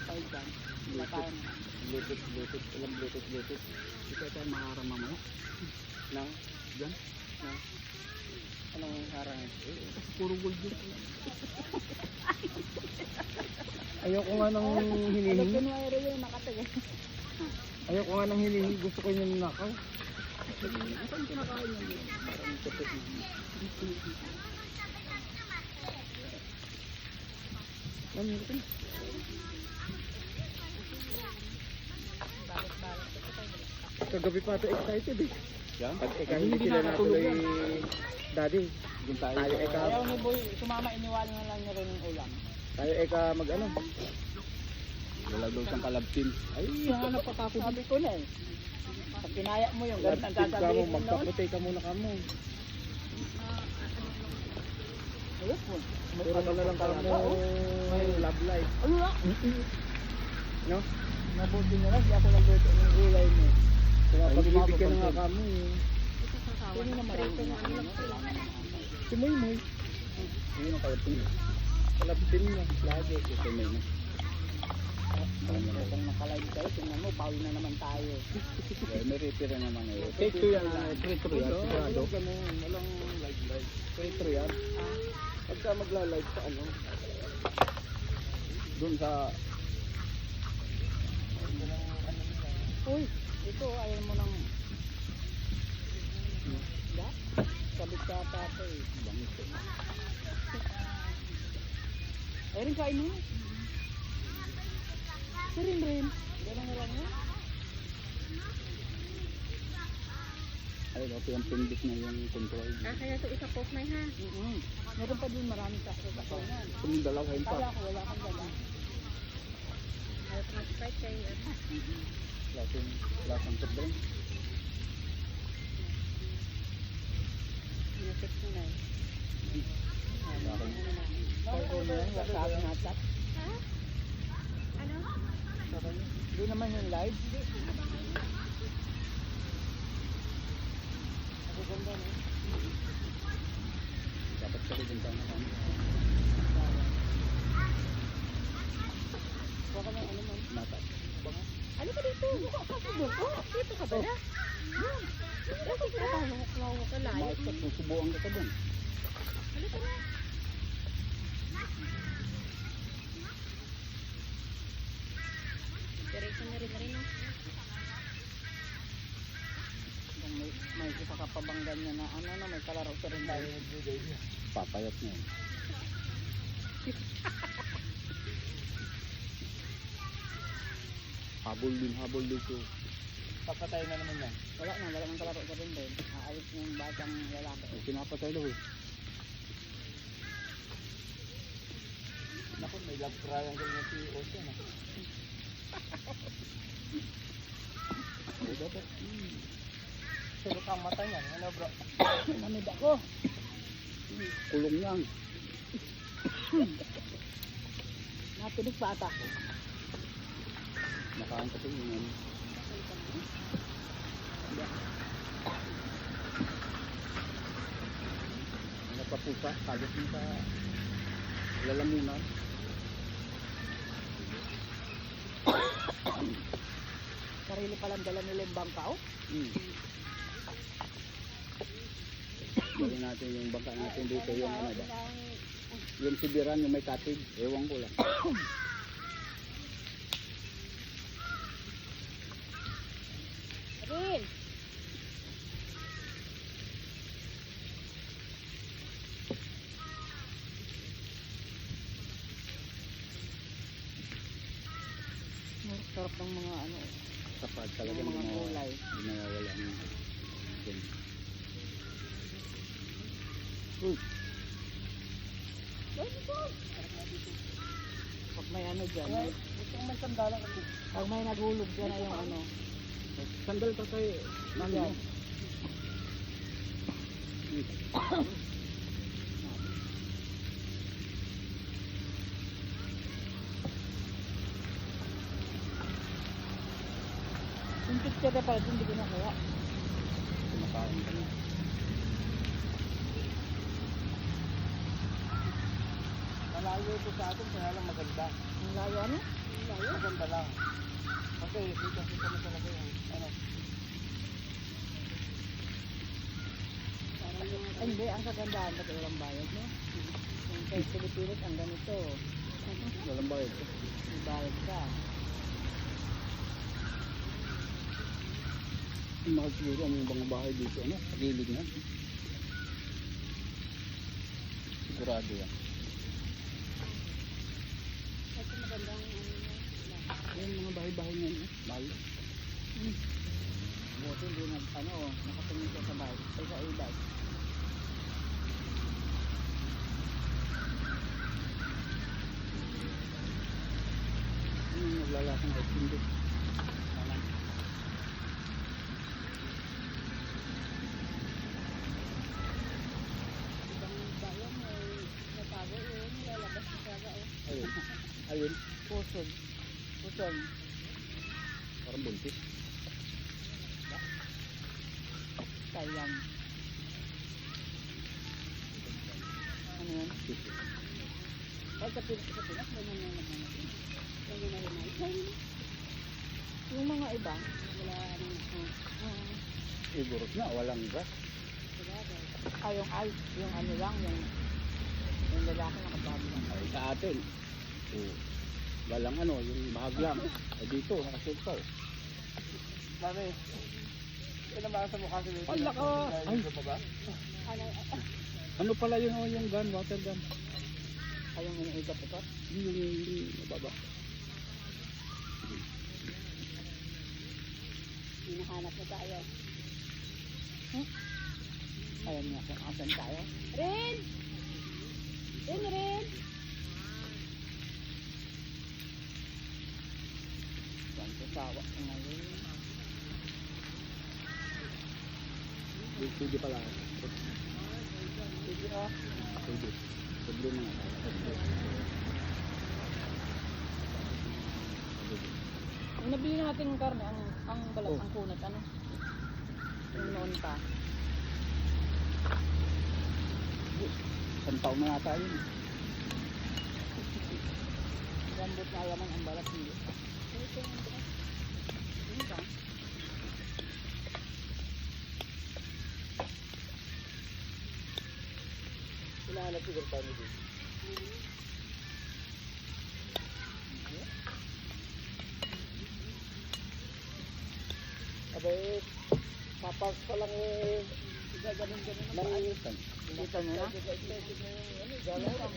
tayo dyan. Wala tayong Bluetooth, ilang Bluetooth. ito tayo makaharang mamaya. Nang, Dyan. anong harang? Kasi puro gold yun. Ayoko nga nang Ano hinihingi. kunwari yun nakatagal? Ayoko nga nang hinihingi. Gusto ko yung nakaw. Saan kinakain yun? Parang tipid na. Lamig ito na. Kagabi pa ito excited eh. Yan? Pag ikaw Hindi hindi sila nakatulog natuloy, yan. daddy, Doon tayo. tayo Ayaw ni Boy, sumama, iniwala na lang niya rin yung ulam. mag ano. Wala daw siyang kalabtin. Ay, hanap pa ako. Sabi ko na eh. Pag kinaya mo yung ganun ang Lagpig ka mo, sasabihin mo noon. magpaputay ka muna ka mo. Ayos mo. Puro ka na lang ka mo love life. Ano na? No? Mabuti na lang, di ako nagluto ng gulay mo. Kaya Ay, pag hindi ibig ka na mapapagod. nga ka mo eh. Hindi na marami na ano. Kailangan na Si Moy. Ayun ang kalabtin. Kalabtin niya. Lagi. Ito may na. Kung nakalive tayo, tingnan mo, pawi na naman tayo. May retira naman ngayon. Take two yan. Retro yan. Oo, Sigurado. ganun. Walang live. Retro yan. Pagka magla-live sa ano. Doon sa Uy, ito, ayaw mo ng... Da? Sabit ka tato eh. langis eh. Ay rin kain mo. Rin. Ganun na lang yun. Ay, dati ang pindit na yung control. Kaya ito isa post na ha. Meron pa din marami sa kasayan. Kung dalawain Kala pa. ko wala kang dala. Ayaw ko mag-strike kay Lasang soft drink. Minasip mo na eh. Bago na yun, WhatsApp na chat. Ha? Ano? Hindi naman yung live. Ako ganda no? Dapat kasi din tayo na kami. Baka ng ano man. Mata. Ano ka dito? Mukha ka sa buko. Dito ka ba na? Dito ka na. Hawak ka live. Bakit ka susubuan ka doon? Ano ka na? Diretso na rin no? Kung may isa ka pa bang ganyan na ano na may kalaro sa rin tayo. Papayat niya. Habol dito. Papatay na naman yan. Wala nang kalaro sa rin din. Aalis na yung batang lalaki. Ay, pinapatay daw eh. Naku, may love triangle na si Ocean. Ay, dapat. Surot ang mata niyan. Ano bro? Namid ako. Kulong yan. Natinig pa ata. Nakain kasi yun. Ano pa po pa? Kagat mo sa lalamunan. Sarili palang dala nila yung bangka oh. Dali natin yung bangka natin dito. Yung ano ba? Yung sibiran, yung may katig. Ewan ko lang. Rin! Sarap ng mga ano. Kapag Ng talagang mga gulay. ginawawala ang yun. Pag may ano dyan. Itong may sandala kasi. Pag may naghulog dyan na yung ano. Sandal pa tayo. Yan. Yung picture na pala hindi ko nakuha. Kumakain ka na. Wala Malayo ito sa atin, kaya lang maganda. Ang layo ano? Maganda lang. Kasi kita na talaga yung ano. Ay, hindi, ang kagandahan pati walang bayad, no? Yung kay Pilipinas, ang ganito. Walang bayad. May bayad ka. Ang mahal siguro ang mga bahay dito, ano? Sa gilid na. Sigurado yan. Kasi magandang ano niya. Yung mga bahay-bahay na yun, mahal. Buti hindi na, ano, nakatingin siya sa bayad. Ay, sa ibag. Yung naglalasang ice cream doon. Kanan. Ibang bayan may natago yun. Lalabas na talaga oh. Ayun. Ayun. Pusod. Pusod. Parang buntis. Sayang. Ano yan? Ay, sa Pinas, ganyan na naman natin. Ganyan na rin na. Yung mga iba, Wala ano na. Siguro na, walang gas. Sabagay. yung ano lang, yung lalaki nakabago lang. Ay, sa atin. Oh. Walang ano, yung bahag lang. Ay dito, nakasultaw. Mami, pinamasa sa mukha si Lito. Ay, laka! Ay. Ba? Ano, Ano pala yun, oh, yung gun, water gun. Ay, yung iniigat-igat. Yung mababa. hinahanap na tayo. Alam niya kung asan tayo. Rin! Rin! Saan sa sawa ko ngayon. Pwede pala. Sige o. Pwede. Pwede mga. Ang nabili natin ng karne, ang balat, ang kunat, ano? Yung noon pa. Isang taon na yata yun. Gambot na yaman ang balat, hindi. Ano ba? Hinahanap siguro tayo dito. Abay, papas pa lang eh. Ganun-ganun na. Langitan. Dito na na? Ano, galaw lang.